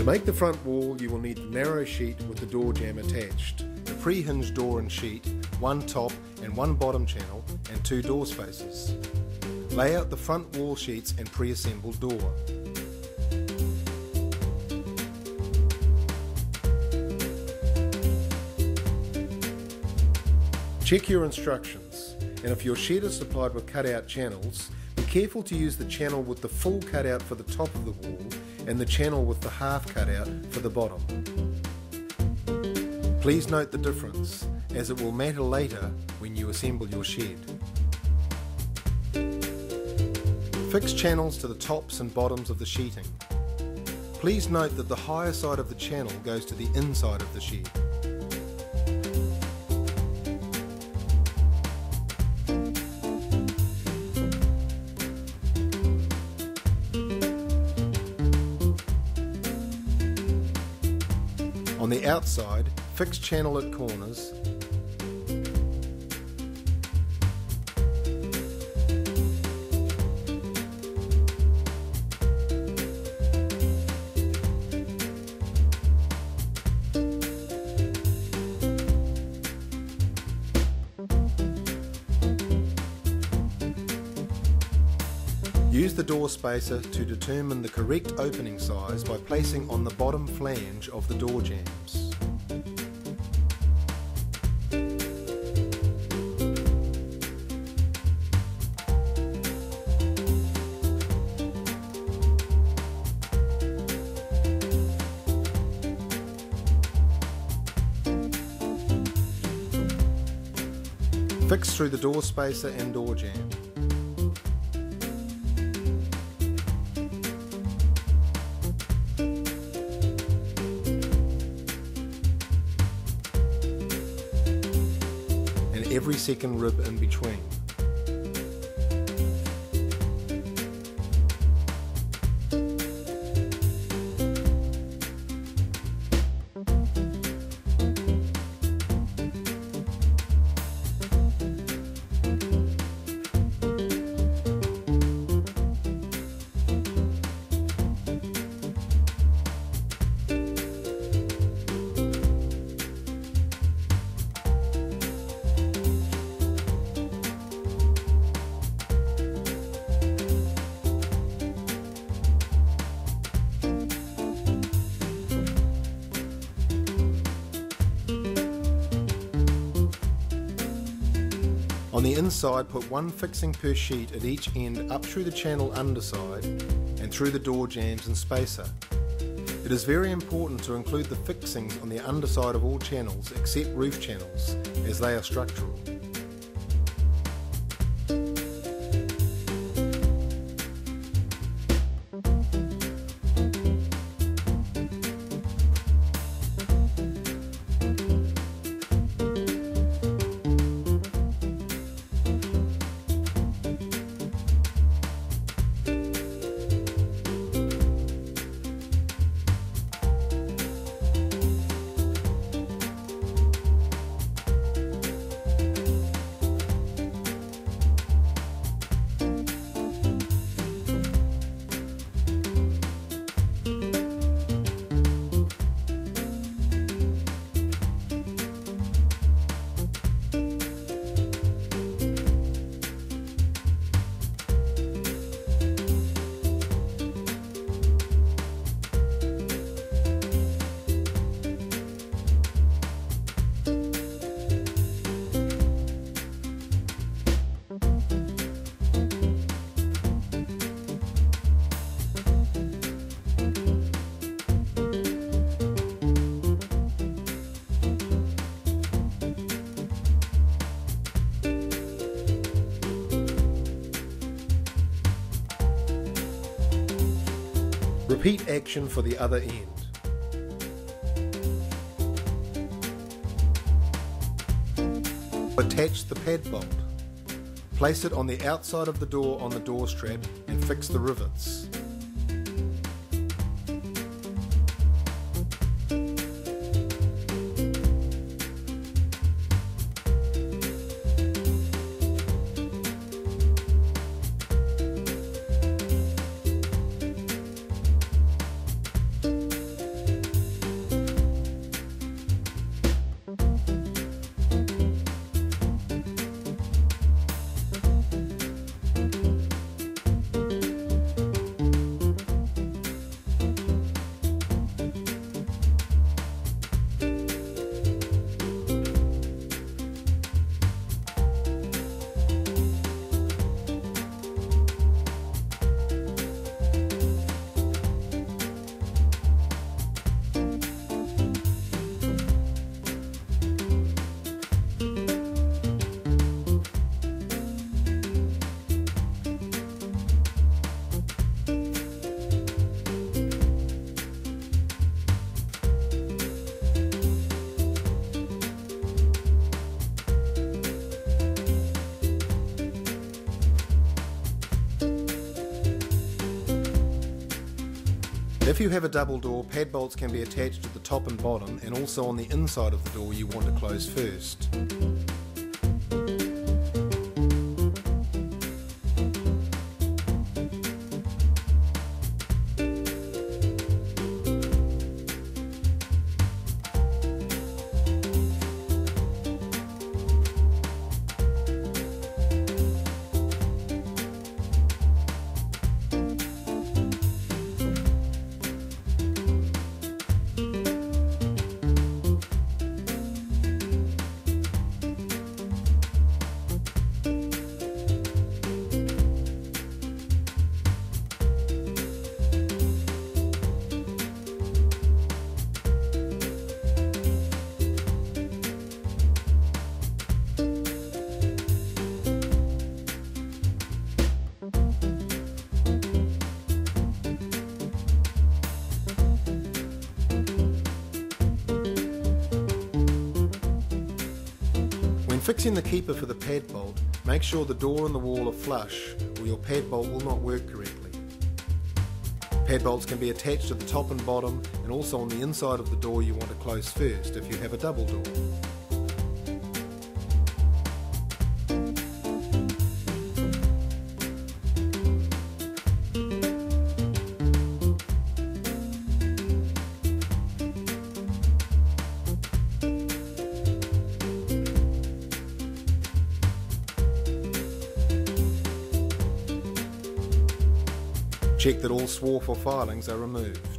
make the front wall, you will need the narrow sheet with the door jamb attached, the pre-hinged door and sheet, one top and one bottom channel, and 2 door spaces. Lay out the front wall sheets and pre-assembled door. Check your instructions, and if your shed is supplied with cutout channels, be careful to use the channel with the full cutout for the top of the wall and the channel with the half cutout for the bottom. Please note the difference, as it will matter later when you assemble your shed. Fix channels to the tops and bottoms of the sheeting. Please note that the higher side of the channel goes to the inside of the shed. On the outside, fix channel at corners, use the door spacer to determine the correct opening size by placing on the bottom flange of the door jambs. Fix through the door spacer and door jamb. And every second rib in between. On the inside, put one fixing per sheet at each end up through the channel underside and through the door jambs and spacer. It is very important to include the fixings on the underside of all channels except roof channels, as they are structural. Repeat action for the other end. Attach the pad bolt. Place it on the outside of the door on the door strap and fix the rivets. If you have a double door, pad bolts can be attached to the top and bottom, and also on the inside of the door you want to close first. When fixing the keeper for the pad bolt, make sure the door and the wall are flush or your pad bolt will not work correctly. Pad bolts can be attached to the top and bottom, and also on the inside of the door you want to close first if you have a double door. Check that all swarf or filings are removed.